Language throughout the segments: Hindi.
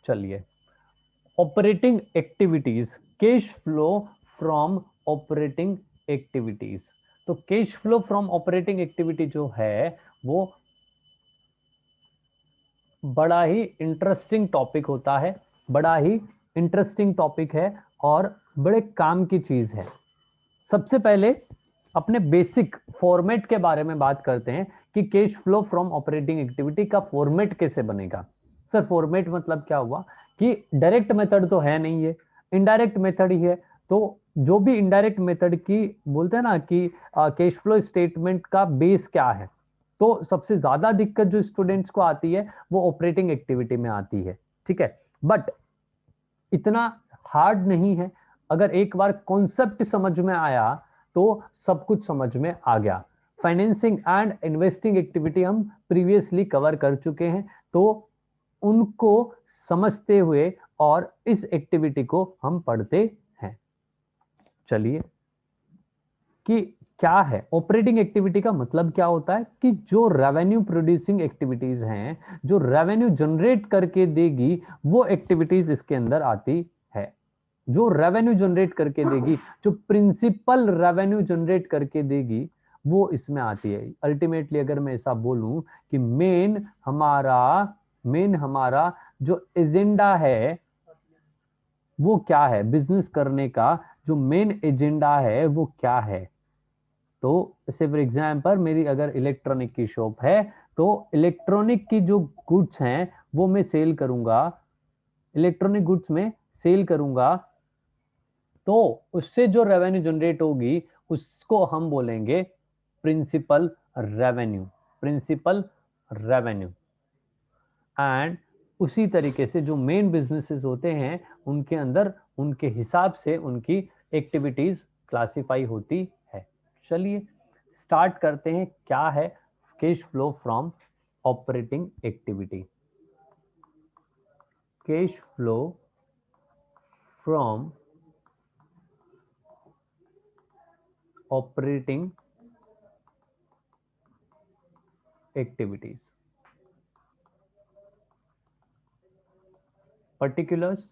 चलिए, operating activities, cash flow from operating activities. तो cash flow from operating activity जो है वो बड़ा ही इंटरेस्टिंग टॉपिक होता है, बड़ा ही इंटरेस्टिंग टॉपिक है और बड़े काम की चीज है। सबसे पहले अपने बेसिक फॉर्मेट के बारे में बात करते हैं कि cash flow from operating activity का फॉर्मेट कैसे बनेगा। सर फॉर्मेट मतलब क्या हुआ कि डायरेक्ट मेथड तो है नहीं, है इनडायरेक्ट मेथड ही है। तो जो भी इनडायरेक्ट मेथड की बोलते हैं ना कि कैश फ्लो स्टेटमेंट का बेस क्या है, तो सबसे ज्यादा दिक्कत जो स्टूडेंट्स को आती है वो ऑपरेटिंग एक्टिविटी में आती है। ठीक है, बट इतना हार्ड नहीं है। अगर एक बार कॉन्सेप्ट समझ में आया तो सब कुछ समझ में आ गया। फाइनेंसिंग एंड इन्वेस्टिंग एक्टिविटी हम प्रीवियसली कवर कर चुके हैं, तो उनको समझते हुए और इस एक्टिविटी को हम पढ़ते हैं। चलिए, कि क्या है ऑपरेटिंग एक्टिविटी का मतलब क्या होता है कि जो रेवेन्यू प्रोड्यूसिंग एक्टिविटीज हैं, जो रेवेन्यू जनरेट करके देगी, वो एक्टिविटीज इसके अंदर आती है। जो रेवेन्यू जनरेट करके देगी, जो प्रिंसिपल रेवेन्यू जनरेट करके देगी, वो इसमें आती है। अल्टीमेटली अगर मैं ऐसा बोलूं कि मेन हमारा जो एजेंडा है वो क्या है, बिजनेस करने का जो मेन एजेंडा है वो क्या है। तो जैसे फॉर एग्जाम्पल मेरी अगर इलेक्ट्रॉनिक की शॉप है, तो इलेक्ट्रॉनिक की जो गुड्स हैं वो मैं सेल करूंगा, इलेक्ट्रॉनिक गुड्स में सेल करूंगा, तो उससे जो रेवेन्यू जनरेट होगी उसको हम बोलेंगे principal revenue, principal revenue. And उसी तरीके से जो मेन बिजनेसेस होते हैं उनके अंदर उनके हिसाब से उनकी एक्टिविटीज क्लासिफाई होती है। चलिए स्टार्ट करते हैं, क्या है cash flow from operating activity. Cash flow from operating activities, particulars.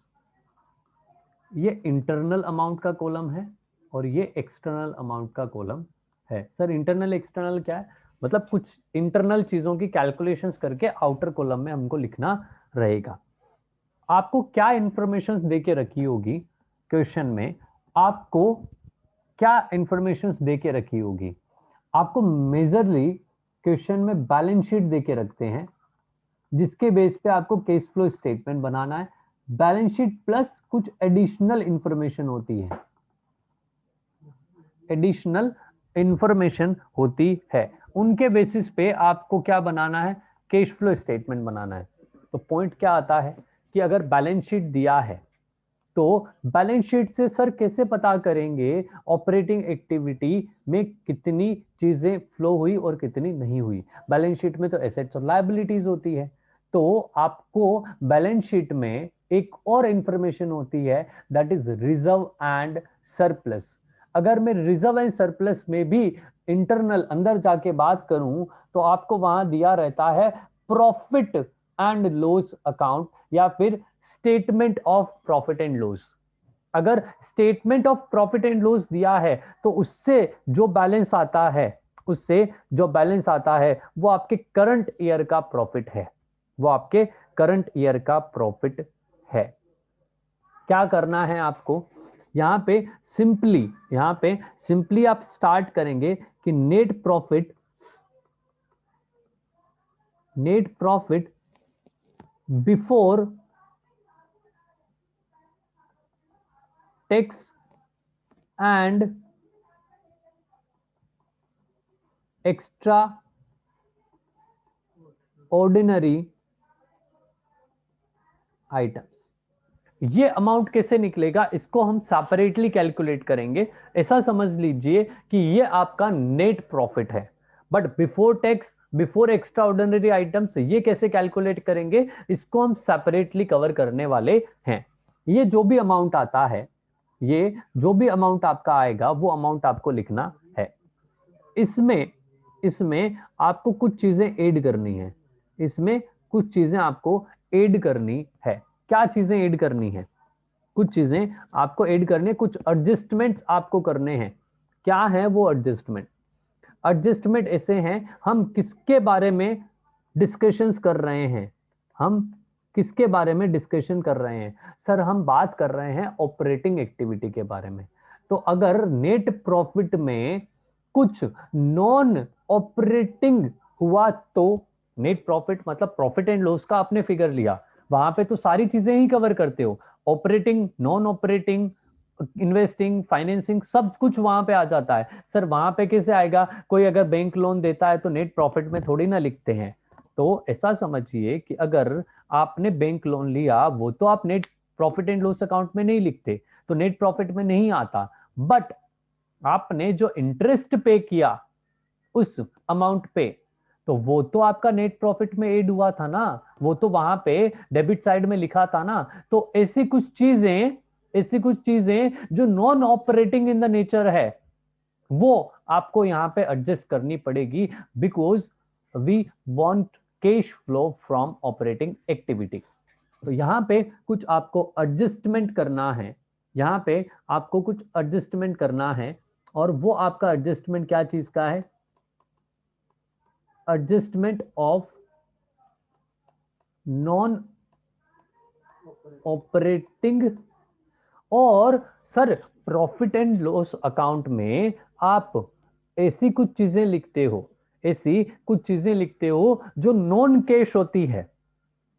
ये इंटरनल अमाउंट का कॉलम है और ये एक्सटर्नल अमाउंट का कॉलम है। सर इंटरनल एक्सटर्नल क्या है, मतलब कुछ इंटरनल चीजों की कैलकुलेशंस करके आउटर कॉलम में हमको लिखना रहेगा। आपको क्या इंफॉर्मेशंस देके रखी होगी क्वेश्चन में, आपको क्या इंफॉर्मेशंस देके रखी होगी, आपको मेजरली क्वेश्चन में बैलेंस शीट देके रखते हैं जिसके बेस पे आपको कैश फ्लो स्टेटमेंट बनाना है। बैलेंस शीट प्लस कुछ एडिशनल इंफॉर्मेशन होती है, एडिशनल इंफॉर्मेशन होती है, उनके बेसिस पे आपको क्या बनाना है, कैश फ्लो स्टेटमेंट बनाना है। तो पॉइंट क्या आता है कि अगर बैलेंस शीट दिया है तो बैलेंस शीट से सर कैसे पता करेंगे ऑपरेटिंग एक्टिविटी में कितनी चीजें फ्लो हुई और कितनी नहीं हुई। बैलेंस शीट में तो एसेट्स और लायबिलिटीज होती है, तो आपको बैलेंस शीट में एक और इंफॉर्मेशन होती है, that is reserve and surplus. अगर मैं रिजर्व एंड सरप्लस में भी इंटरनल अंदर जाके बात करूं तो आपको वहां दिया रहता है प्रॉफिट एंड लॉस अकाउंट या फिर statement of profit and loss. अगर statement of profit and loss दिया है तो उससे जो बैलेंस आता है, उससे जो बैलेंस आता है वो आपके करंट ईयर का प्रॉफिट है, वो आपके करंट ईयर का प्रॉफिट है। क्या करना है आपको यहां पे, सिंपली आप स्टार्ट करेंगे कि net profit before tax and extra ordinary items. ये अमाउंट कैसे निकलेगा, इसको हम सेपरेटली कैलकुलेट करेंगे। ऐसा समझ लीजिए कि ये आपका नेट प्रॉफिट है, but before tax, before extra ordinary items, ये कैसे कैलकुलेट करेंगे, इसको हम सेपरेटली कवर करने वाले हैं। ये जो भी अमाउंट आता है, ये जो भी अमाउंट आपका आएगा वो अमाउंट आपको लिखना है। इसमें इसमें आपको कुछ चीजें ऐड करनी है, इसमें कुछ चीजें आपको ऐड करनी है। क्या चीजें ऐड करनी है, कुछ चीजें आपको ऐड करनी है, कुछ एडजस्टमेंट्स आपको करने हैं। क्या है वो एडजस्टमेंट? एडजस्टमेंट ऐसे हैं, हम किसके बारे में डिस्कशंस कर रहे हैं, हम किसके बारे में डिस्कशन कर रहे हैं? सर हम बात कर रहे हैं ऑपरेटिंग एक्टिविटी के बारे में। तो अगर नेट प्रॉफिट में कुछ नॉन ऑपरेटिंग हुआ तो नेट प्रॉफिट मतलब प्रॉफिट एंड लॉस का आपने फिगर लिया, वहां पे तो सारी चीजें ही कवर करते हो, operating, non operating, investing, financing, सब कुछ वहां पे आ जाता है। सर वहां पे कैसे आएगा? कोई अगर बैंक लोन देता है तो नेट प्रॉफिट में थोड़ी ना लिखते हैं। तो ऐसा समझिए कि अगर आपने बैंक लोन लिया वो तो आप net profit and loss account में नहीं लिखते, तो नेट प्रॉफिट में नहीं आता। बट आपने जो इंटरेस्ट पे किया उस अमाउंट पे, तो वो तो आपका नेट प्रॉफिट में ऐड हुआ था ना, वो तो वहां पे डेबिट साइड में लिखा था ना। तो ऐसी कुछ चीजें जो non operating in the nature है, वो आपको यहां पे एडजस्ट करनी पड़ेगी, because we want cash flow from operating activity. तो यहां पे कुछ आपको एडजस्टमेंट करना है, यहां पे आपको कुछ एडजस्टमेंट करना है। और वो आपका एडजस्टमेंट क्या चीज का है? Adjustment of non operating. और sir profit and loss account में आप ऐसी कुछ चीजें लिखते हो, ऐसी कुछ चीजें लिखते हो जो नॉन कैश होती है,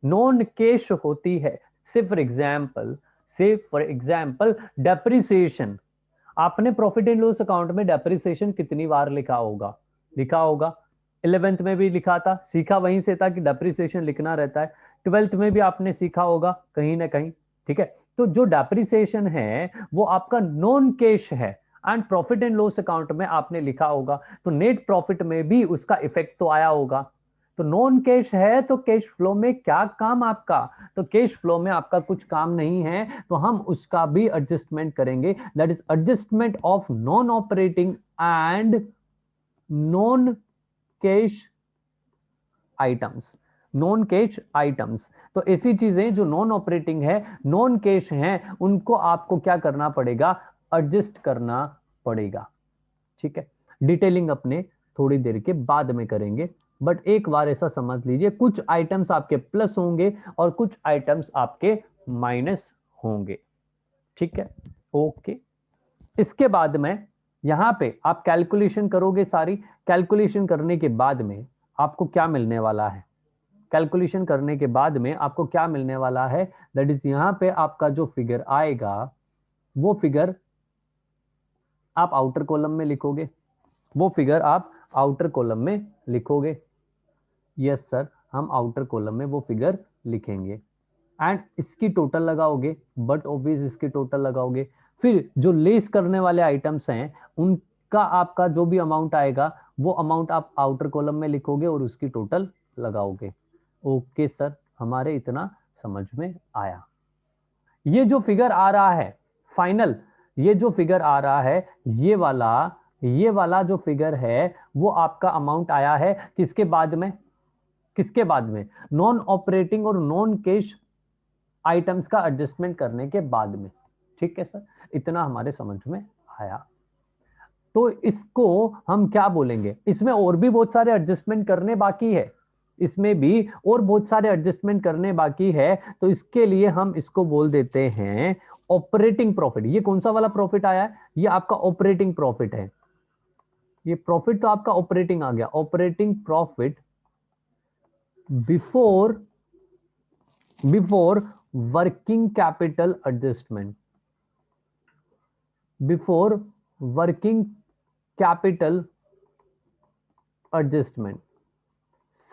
नॉन कैश होती है। से फॉर एग्जाम्पल डेप्रिसिएशन। आपने प्रॉफिट एंड लॉस अकाउंट में डेप्रिसिएशन कितनी बार लिखा होगा? लिखा होगा, 11th में भी लिखा था, सीखा वहीं से था कि डेप्रिसिएशन लिखना रहता है। 12th में भी आपने सीखा होगा कहीं ना कहीं, ठीक है। तो जो डेप्रिसिएशन है वो आपका नॉन कैश है, and profit and loss account में आपने लिखा होगा, तो नेट प्रॉफिट में भी उसका इफेक्ट तो आया होगा। तो नॉन कैश है तो कैश फ्लो में क्या काम आपका? तो कैश फ्लो में आपका कुछ काम नहीं है, तो हम उसका भी एडजस्टमेंट करेंगे, that is adjustment of non operating and non cash items. Non cash items, तो ऐसी चीजें जो नॉन ऑपरेटिंग है, नॉन कैश हैं, उनको आपको क्या करना पड़ेगा? एडजस्ट करना पड़ेगा, ठीक है। डिटेलिंग अपने थोड़ी देर के बाद में करेंगे, बट एक बार ऐसा समझ लीजिए, कुछ आइटम्स आपके प्लस होंगे और कुछ आइटम्स आपके माइनस होंगे, ठीक है। ओके, इसके बाद में यहां पे आप कैलकुलेशन करोगे, सारी कैलकुलेशन करने के बाद में आपको क्या मिलने वाला है? कैलकुलेशन करने के बाद में आपको क्या मिलने वाला है? दैट इज यहां पे आपका जो फिगर आएगा वो फिगर आप आउटर कॉलम में लिखोगे, वो फिगर आप आउटर कॉलम में लिखोगे। यस सर, हम आउटर कॉलम में वो फिगर लिखेंगे एंड इसकी टोटल लगाओगे, बट ऑब्वियस इसकी टोटल लगाओगे। फिर जो लेस करने वाले आइटम्स हैं उनका आपका जो भी अमाउंट आएगा वो अमाउंट आप आउटर कॉलम में लिखोगे और उसकी टोटल लगाओगे। ओके सर, हमारे इतना समझ में आया। ये जो फिगर आ रहा है फाइनल, ये जो फिगर आ रहा है, ये वाला जो फिगर है वो आपका अमाउंट आया है किसके बाद में? किसके बाद में? नॉन ऑपरेटिंग और नॉन कैश आइटम्स का एडजस्टमेंट करने के बाद में, ठीक है सर। इतना हमारे समझ में आया। तो इसको हम क्या बोलेंगे? इसमें और भी बहुत सारे एडजस्टमेंट करने बाकी है, इसमें भी और बहुत सारे एडजस्टमेंट करने बाकी है। तो इसके लिए हम इसको बोल देते हैं ऑपरेटिंग प्रॉफिट। ये कौन सा वाला प्रॉफिट आया है? ये आपका ऑपरेटिंग प्रॉफिट है। ये प्रॉफिट तो आपका ऑपरेटिंग आ गया, operating profit before working capital adjustment, before working capital adjustment.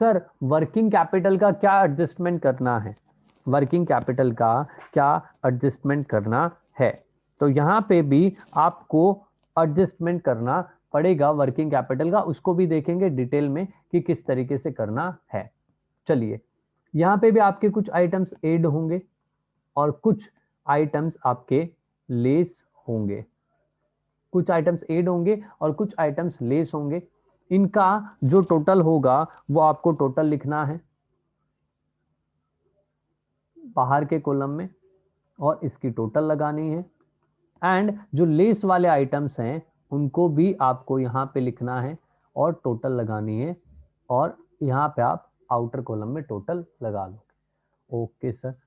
Sir working capital का क्या एडजस्टमेंट करना है? वर्किंग कैपिटल का क्या एडजस्टमेंट करना है? तो यहां पे भी आपको एडजस्टमेंट करना पड़ेगा वर्किंग कैपिटल का, उसको भी देखेंगे डिटेल में कि किस तरीके से करना है। चलिए, यहां पे भी आपके कुछ आइटम्स ऐड होंगे और कुछ आइटम्स आपके लेस होंगे, कुछ आइटम्स ऐड होंगे और कुछ आइटम्स लेस होंगे। इनका जो टोटल होगा वो आपको टोटल लिखना है। बाहर के कॉलम में और इसकी टोटल लगानी है। एंड जो लेस वाले आइटम्स हैं उनको भी आपको यहाँ पे लिखना है और टोटल लगानी है, और यहाँ पे आप आउटर कॉलम में टोटल लगा लोगे। Okay sir.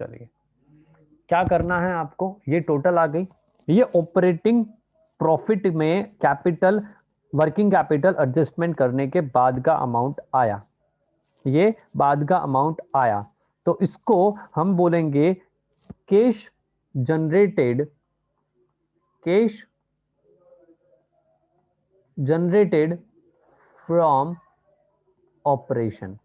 चलिए, क्या करना है आपको, ये टोटल आ गई, ये ऑपरेटिंग प्रॉफिट में कैपिटल वर्किंग कैपिटल एडजस्टमेंट करने के बाद का अमाउंट आया, ये बाद का अमाउंट आया। तो इसको हम बोलेंगे cash generated, cash generated from operation,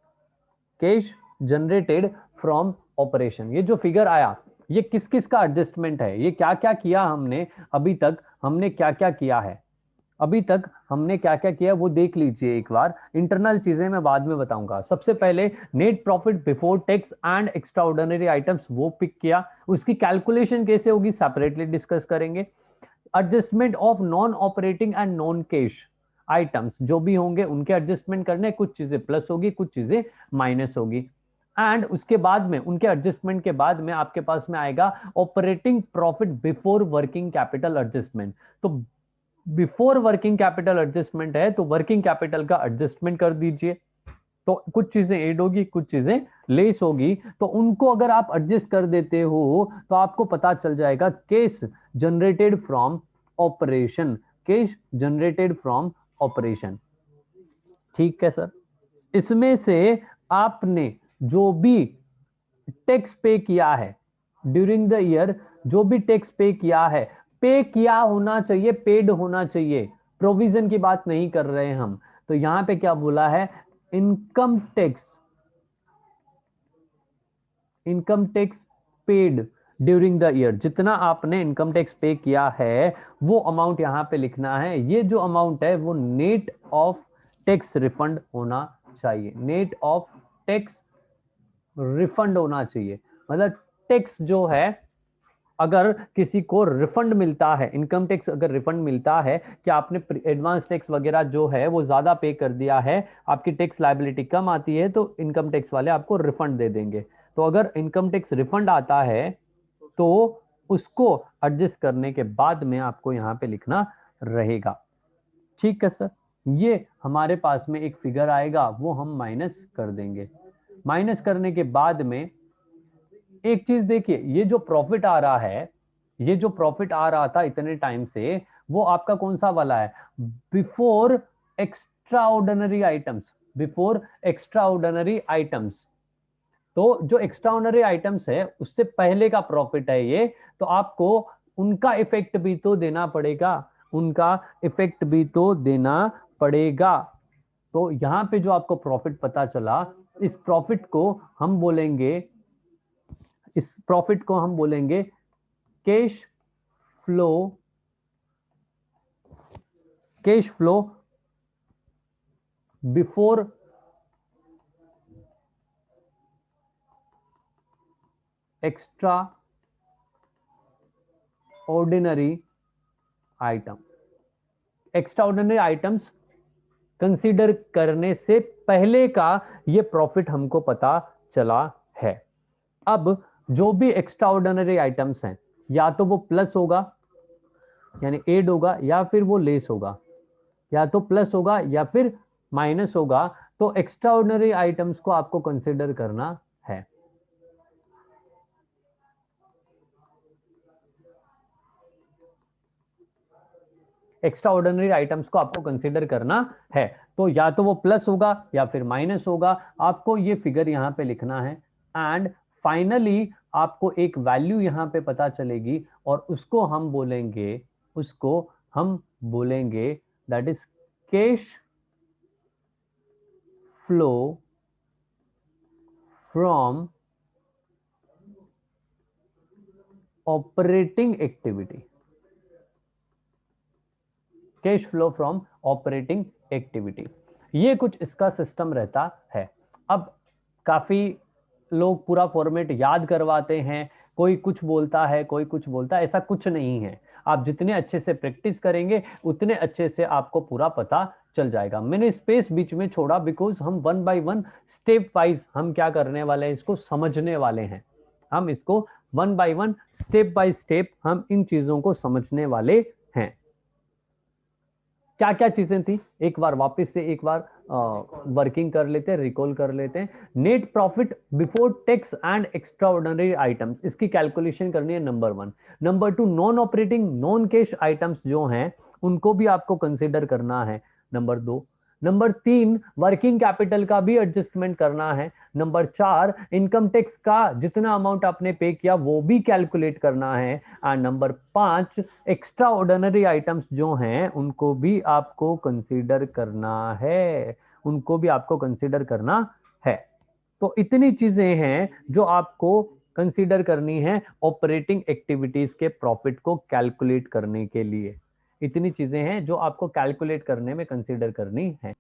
cash generated from operation. ये जो फिगर आया ये किस किस का एडजस्टमेंट है, ये क्या क्या किया हमने अभी तक, हमने क्या क्या किया है अभी तक, हमने क्या क्या किया वो देख लीजिए एक बार। इंटरनल चीजें मैं बाद में बताऊंगा। सबसे पहले net profit before tax and extra ordinary items वो पिक किया, उसकी कैलकुलेशन कैसे होगी सेपरेटली डिस्कस करेंगे। Adjustment of non operating and non cash items जो भी होंगे उनके एडजस्टमेंट करने, कुछ चीजें प्लस होगी कुछ चीजें माइनस होगी। एंड उसके बाद में उनके एडजस्टमेंट के बाद में आपके पास में आएगा operating profit before working capital adjustment. तो बिफोर वर्किंग कैपिटल एडजस्टमेंट है तो वर्किंग कैपिटल का एडजस्टमेंट कर दीजिए। तो कुछ चीजें ऐड होगी कुछ चीजें लेस होगी, तो उनको अगर आप एडजस्ट कर देते हो तो आपको पता चल जाएगा cash generated from operation, cash generated from operation. ठीक है सर। इसमें से आपने जो भी टैक्स पे किया है ड्यूरिंग द ईयर, जो भी टैक्स पे किया है, पे किया होना चाहिए, पेड होना चाहिए, प्रोविजन की बात नहीं कर रहे हैं हम। तो यहां पे क्या बोला है, income tax, income tax paid during the year, जितना आपने इनकम टैक्स पे किया है वो अमाउंट यहां पे लिखना है। ये जो अमाउंट है वो नेट ऑफ टैक्स रिफंड होना चाहिए, नेट ऑफ टैक्स रिफंड होना चाहिए। मतलब टैक्स जो है, अगर किसी को रिफंड मिलता है, इनकम टैक्स अगर रिफंड मिलता है कि आपने एडवांस टैक्स वगैरह जो है वो ज्यादा पे कर दिया है, आपकी टैक्स लायबिलिटी कम आती है, तो इनकम टैक्स वाले आपको रिफंड दे देंगे। तो अगर इनकम टैक्स रिफंड आता है तो उसको एडजस्ट करने के बाद में आपको यहां पे लिखना रहेगा। ठीक है सर। ये हमारे पास में एक फिगर आएगा वो हम माइनस कर देंगे। माइनस करने के बाद में एक चीज देखिए, ये जो प्रॉफिट आ रहा है, ये जो प्रॉफिट आ रहा था इतने टाइम से, वो आपका कौन सा वाला है, before extra ordinary items, before extra ordinary items. तो जो एक्स्ट्रा ऑर्डिनरी आइटम्स है उससे पहले का प्रॉफिट है ये, तो आपको उनका इफेक्ट भी तो देना पड़ेगा, उनका इफेक्ट भी तो देना पड़ेगा। तो यहां पे जो आपको प्रॉफिट पता चला, इस प्रॉफिट को हम बोलेंगे, इस प्रॉफिट को हम बोलेंगे cash flow, cash flow before extra ordinary item. Extra ordinary items consider करने से पहले का ये प्रॉफिट हमको पता चला है। अब जो भी एक्स्ट्रा ऑर्डिनरी आइटम्स हैं, या तो वो प्लस होगा यानी एड होगा, या फिर वो लेस होगा, या तो प्लस होगा या फिर माइनस होगा। तो एक्स्ट्रा ऑर्डिनरी आइटम्स को आपको कंसीडर करना है। एक्स्ट्रा ऑर्डिनरी आइटम्स को आपको कंसीडर करना है, तो या तो वो प्लस होगा या फिर माइनस होगा। आपको ये फिगर यहां पे लिखना है एंड फाइनली आपको एक वैल्यू यहां पे पता चलेगी और उसको हम बोलेंगे, उसको हम बोलेंगे that is cash flow from operating activity, cash flow from operating activity, ये कुछ इसका सिस्टम रहता है। अब काफी लोग पूरा फॉर्मेट याद करवाते हैं, कोई कुछ बोलता है कोई कुछ बोलता है, ऐसा कुछ नहीं है। आप जितने अच्छे से प्रैक्टिस करेंगे उतने अच्छे से आपको पूरा पता चल जाएगा। मैंने स्पेस बीच में छोड़ा बिकॉज हम one by one step wise हम क्या करने वाले हैं, इसको समझने वाले हैं। हम इसको one by one step by step हम इन चीजों को समझने वाले हैं। क्या क्या चीजें थी, एक बार वापस से एक बार वर्किंग कर लेते हैं, रिकॉल कर लेते हैं। Net profit before tax and extra ordinary items, इसकी कैलकुलेशन करनी है number 1। Number 2, non operating non cash items जो हैं उनको भी आपको कंसिडर करना है, नंबर 2। नंबर 3, वर्किंग कैपिटल का भी एडजस्टमेंट करना है। नंबर 4, इनकम टैक्स का जितना अमाउंट आपने पे किया वो भी कैलकुलेट करना है। And number 5, extra ordinary items जो हैं उनको भी आपको कंसीडर करना है, उनको भी आपको कंसीडर करना है। तो इतनी चीजें हैं जो आपको कंसीडर करनी है ऑपरेटिंग एक्टिविटीज के प्रॉफिट को कैलकुलेट करने के लिए। इतनी चीजें हैं जो आपको कैलकुलेट करने में कंसीडर करनी है।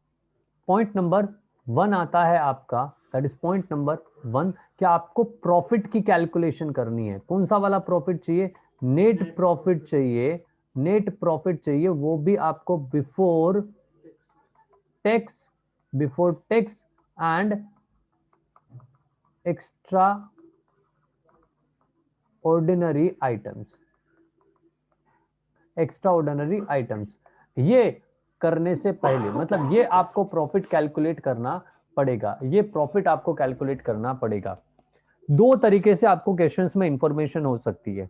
पॉइंट नंबर 1 आता है आपका, दैट इज पॉइंट नंबर 1, कि आपको प्रॉफिट की कैलकुलेशन करनी है। कौन सा वाला प्रॉफिट चाहिए, नेट प्रॉफिट चाहिए। नेट प्रॉफिट चाहिए, वो भी आपको before tax and extra ordinary items. Extra ordinary items ये करने से पहले, मतलब ये आपको प्रॉफिट कैलकुलेट करना पड़ेगा, ये प्रॉफिट आपको कैलकुलेट करना पड़ेगा। दो तरीके से आपको क्वेश्चंस में इंफॉर्मेशन हो सकती है।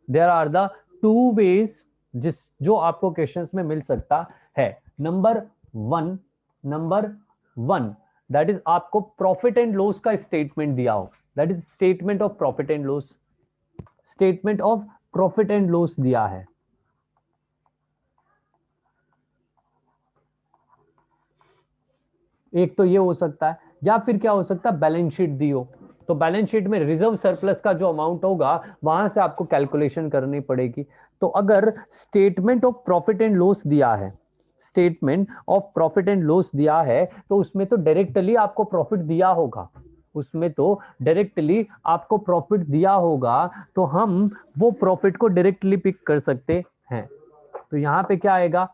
There are the two ways जो आपको क्वेश्चंस में मिल सकता है। नंबर वन दैट इज आपको प्रॉफिट एंड लॉस का स्टेटमेंट दिया हो, that is statement of profit and loss. Statement of profit and loss दिया है। एक तो ये हो सकता है, या फिर क्या हो सकता है, बैलेंस शीट दी हो, तो बैलेंस शीट में रिजर्व सरप्लस का जो अमाउंट होगा वहां से आपको कैलकुलेशन करनी पड़ेगी। तो अगर statement of profit and loss दिया है, statement of profit and loss दिया है, तो उसमें तो डायरेक्टली आपको प्रॉफिट दिया होगा, उसमें तो डायरेक्टली आपको प्रॉफिट दिया होगा, तो हम वो प्रॉफिट को डायरेक्टली पिक कर सकते हैं। तो यहां पे क्या आएगा,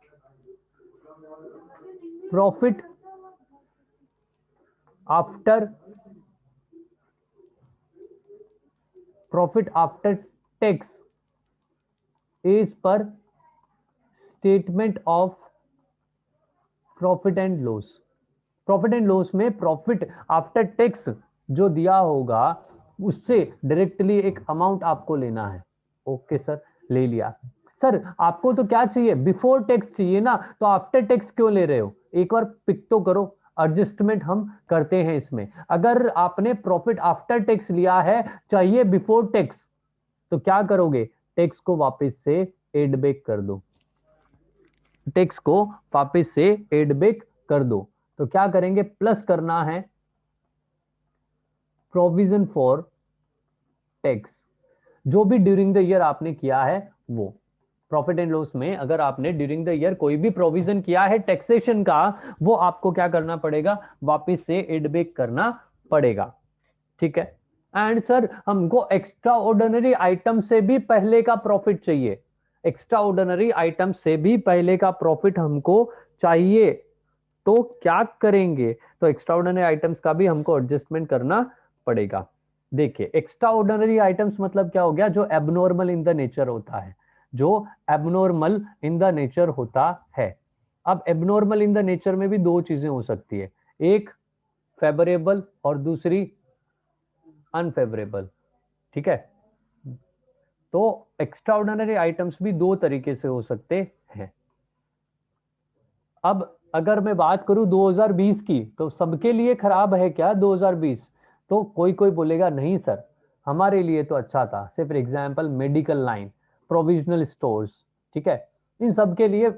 प्रॉफिट आफ्टर टैक्स इज पर statement of profit and loss. Profit and loss में प्रॉफिट आफ्टर टैक्स जो दिया होगा उससे डायरेक्टली एक अमाउंट आपको लेना है। ओके सर, ले लिया। सर आपको तो क्या चाहिए, बिफोर टैक्स चाहिए ना, तो आफ्टर टैक्स क्यों ले रहे हो, एक बार पिक तो करो। एडजस्टमेंट हम करते हैं इसमें। अगर आपने प्रॉफिट आफ्टर टैक्स लिया है, चाहिए बिफोर टैक्स, तो क्या करोगे, टैक्स को वापस से एड बैक कर दो, टैक्स को वापस से एड बैक कर दो। तो क्या करेंगे, प्लस करना है प्रोविजन फॉर टैक्स, जो भी ड्यूरिंग द ईयर आपने किया है वो। प्रॉफिट एंड लॉस में अगर आपने ड्यूरिंग द ईयर कोई भी प्रोविजन किया है टैक्सेशन का, वो आपको क्या करना पड़ेगा, वापस से एड बैक करना पड़ेगा। ठीक है। एंड सर हमको एक्स्ट्रा ऑर्डिनरी आइटम से भी पहले का प्रॉफिट चाहिए, एक्स्ट्रा ऑर्डिनरी आइटम से भी पहले का प्रॉफिट हमको चाहिए, तो क्या करेंगे, तो एक्स्ट्रा ऑर्डिनरी आइटम्स का भी हमको एडजस्टमेंट करना पड़ेगा। देखिए एक्स्ट्रा ऑर्डिनरी आइटम्स मतलब क्या हो गया, जो एबनॉर्मल इन द नेचर होता है, जो एबनॉर्मल इन द नेचर होता है। अब एबनॉर्मल इन द नेचर में भी दो चीजें हो सकती है, एक फेवरेबल और दूसरी अनफेवरेबल। ठीक है। तो एक्स्ट्रा ऑर्डिनरी आइटम्स भी दो तरीके से हो सकते हैं। अब अगर मैं बात करूं 2020 की, तो सबके लिए खराब है क्या 2020, तो कोई कोई बोलेगा नहीं सर हमारे लिए तो अच्छा था। से for example medical line, provisional stores, ठीक है, इन सब के लिए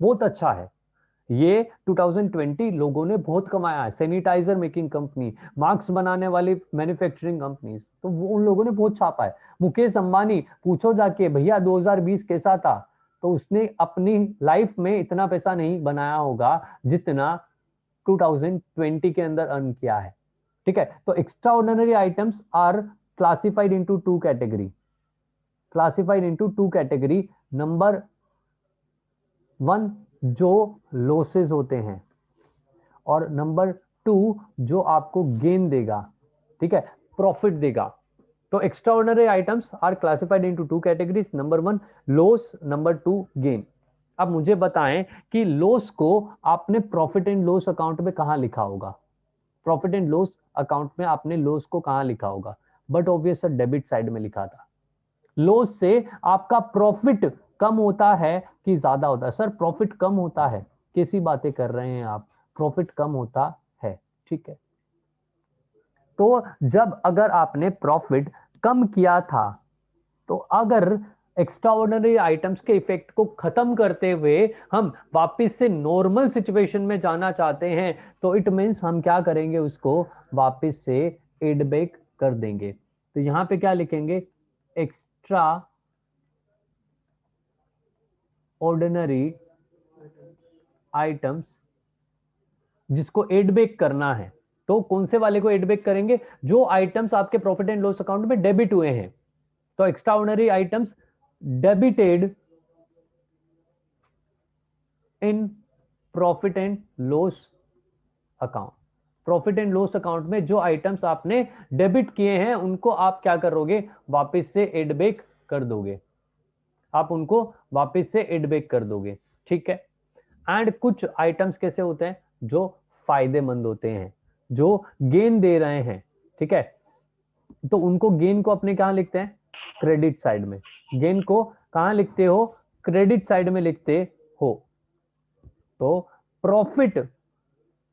बहुत अच्छा है। ये 2020 लोगों ने बहुत कमाया है। सैनिटाइजर मेकिंग कंपनी, मास्क बनाने वाली मैन्युफैक्चरिंग कंपनीज, तो वो उन लोगों ने बहुत छापा है। मुकेश अंबानी, पूछो जाके भैया 2020 कैसा था, तो उसने अपनी लाइफ में इतना पैसा नहीं बनाया होगा जितना 2020 के अंदर अर्न किया है। ठीक है, तो extraordinary items are classified into two category, number 1 जो लॉसेस होते हैं, और नंबर 2 जो आपको गेन देगा, ठीक है, प्रॉफिट देगा। तो extraordinary items are classified into two categories, number 1 loss, number 2 gain. अब मुझे बताएं कि लॉस को आपने प्रॉफिट एंड लॉस अकाउंट में कहां लिखा होगा? प्रॉफिट एंड लॉस अकाउंट में आपने लॉस को कहां लिखा होगा? But obvious sir debit side में लिखा था। लॉस से आपका प्रॉफिट कम होता है कि ज्यादा होता है? सर प्रॉफिट कम होता है। कैसी बातें कर रहे हैं आप? प्रॉफिट कम होता है, ठीक है। तो जब अगर आपने प्रॉफिट कम किया था, तो अगर एक्स्ट्रा ऑर्डिनरी आइटम्स के इफेक्ट को खत्म करते हुए हम वापस से नॉर्मल सिचुएशन में जाना चाहते हैं, तो इट मीन्स हम क्या करेंगे? उसको वापस से एड बैक कर देंगे। तो यहां पे क्या लिखेंगे? एक्स्ट्रा ऑर्डिनरी आइटम्स जिसको एड बैक करना है, तो कौन से वाले को एड बैक करेंगे? जो आइटम्स आपके प्रॉफिट एंड लॉस अकाउंट में डेबिट हुए हैं। तो extraordinary items debited in profit and loss account. Profit and loss account में जो आइटम्स आपने डेबिट किए हैं उनको आप क्या करोगे? वापस से एड बैक कर दोगे। आप उनको वापस से एड बैक कर दोगे, ठीक है। एंड कुछ आइटम्स कैसे होते हैं? जो फायदेमंद होते हैं, जो गेन दे रहे हैं, ठीक है, तो उनको गेन को अपने कहां लिखते हैं? क्रेडिट साइड में। गेन को कहां लिखते हो? क्रेडिट साइड में लिखते हो। तो प्रॉफिट,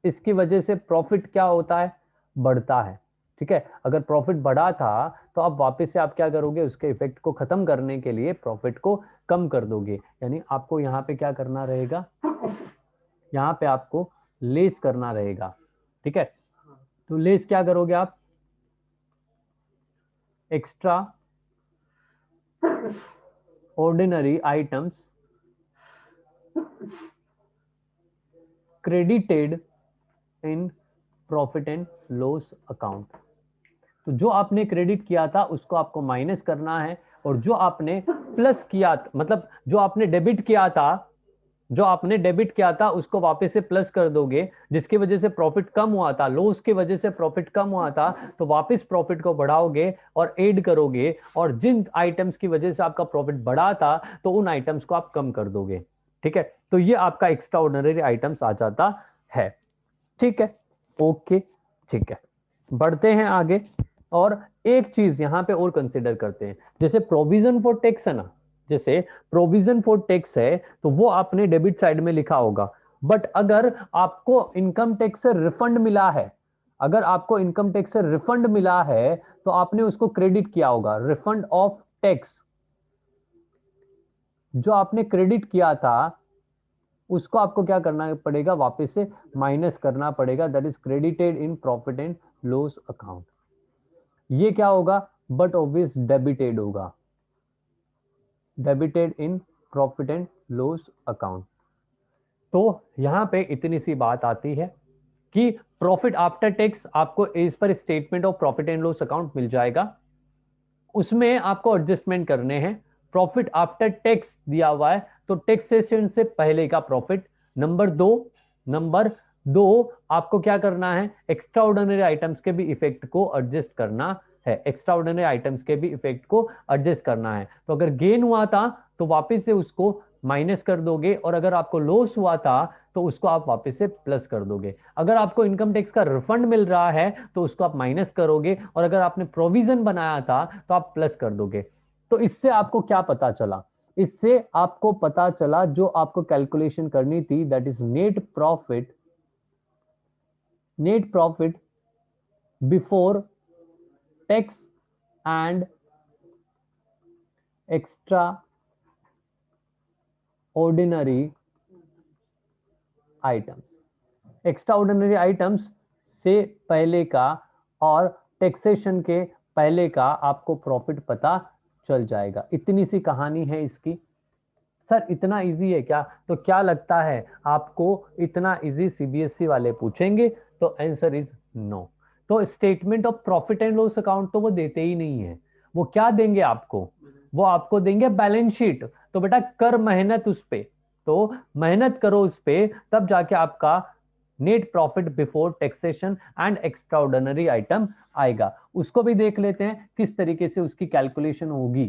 इसकी वजह से प्रॉफिट क्या होता है? बढ़ता है, ठीक है। अगर प्रॉफिट बढ़ा था तो अब वापस से आप क्या करोगे? उसके इफेक्ट को खत्म करने के लिए प्रॉफिट को कम कर दोगे। यानी आपको यहां पे क्या करना रहेगा? यहां पे आपको लेस करना रहेगा, ठीक है। तो लेस क्या करोगे आप? Extra ordinary items credited in profit and loss account. तो जो आपने क्रेडिट किया था उसको आपको माइनस करना है, और जो आपने प्लस किया, मतलब जो आपने डेबिट किया था, जो आपने डेबिट किया था उसको वापस से प्लस कर दोगे, जिसकी वजह से प्रॉफिट कम हुआ था, लॉस की वजह से प्रॉफिट कम हुआ था, तो वापस प्रॉफिट को बढ़ाओगे और ऐड करोगे, और जिन आइटम्स की वजह से आपका प्रॉफिट बढ़ा था तो उन आइटम्स को आप कम कर दोगे, ठीक है। तो ये आपका एक्स्ट्रा ऑर्डिनरी आइटम्स आ जाता है, ठीक है। ओके, ठीक है, बढ़ते हैं आगे। और एक चीज यहां पे और कंसिडर करते हैं, जैसे प्रोविजन फॉर टैक्स है ना, जैसे प्रोविजन फॉर टैक्स है तो वो आपने डेबिट साइड में लिखा होगा। बट अगर आपको इनकम टैक्स से रिफंड मिला है, अगर आपको इनकम टैक्स से रिफंड मिला है तो आपने उसको क्रेडिट किया होगा, रिफंड ऑफ टैक्स। जो आपने क्रेडिट किया था उसको आपको क्या करना पड़ेगा? वापस से माइनस करना पड़ेगा, that is credited in profit and loss account. ये क्या होगा? बट ऑब्वियस डेबिटेड होगा, debited in profit and loss account. तो यहां पे इतनी सी बात आती है कि प्रॉफिट आफ्टर टैक्स आपको इस पर statement of profit and loss account मिल जाएगा, उसमें आपको एडजस्टमेंट करने हैं। प्रॉफिट आफ्टर टैक्स दिया हुआ है तो टैक्सेशन से पहले का प्रॉफिट। नंबर दो आपको क्या करना है? एक्स्ट्रा ऑर्डिनरी आइटम्स के भी इफेक्ट को एडजस्ट करना है, एक्स्ट्रा ऑर्डिनरी आइटम्स के भी इफेक्ट को एडजस्ट करना है। तो अगर गेन हुआ था तो वापस से उसको माइनस कर दोगे, और अगर आपको लॉस हुआ था तो उसको आप वापस से प्लस कर दोगे। अगर आपको इनकम टैक्स का रिफंड मिल रहा है तो उसको आप माइनस करोगे, और अगर आपने प्रोविजन बनाया था तो आप प्लस कर दोगे। तो इससे आपको क्या पता चला? इससे आपको पता चला जो आपको कैलकुलेशन करनी थी, that is net profit, net profit before tax and extra ordinary items. Extraordinary items से पहले का और टैक्सेशन के पहले का आपको प्रॉफिट पता चल जाएगा। इतनी सी कहानी है इसकी। सर इतना इजी है क्या? तो क्या लगता है आपको इतना इजी सीबीएसई वाले पूछेंगे? तो आंसर इज नो। तो statement of profit and loss account तो वो देते ही नहीं है। वो क्या देंगे आपको? वो आपको देंगे बैलेंस शीट। तो बेटा कर मेहनत उस पे, तो मेहनत करो उस पे, तब जाके आपका net profit before taxation and extraordinary item आएगा। उसको भी देख लेते हैं किस तरीके से उसकी कैलकुलेशन होगी।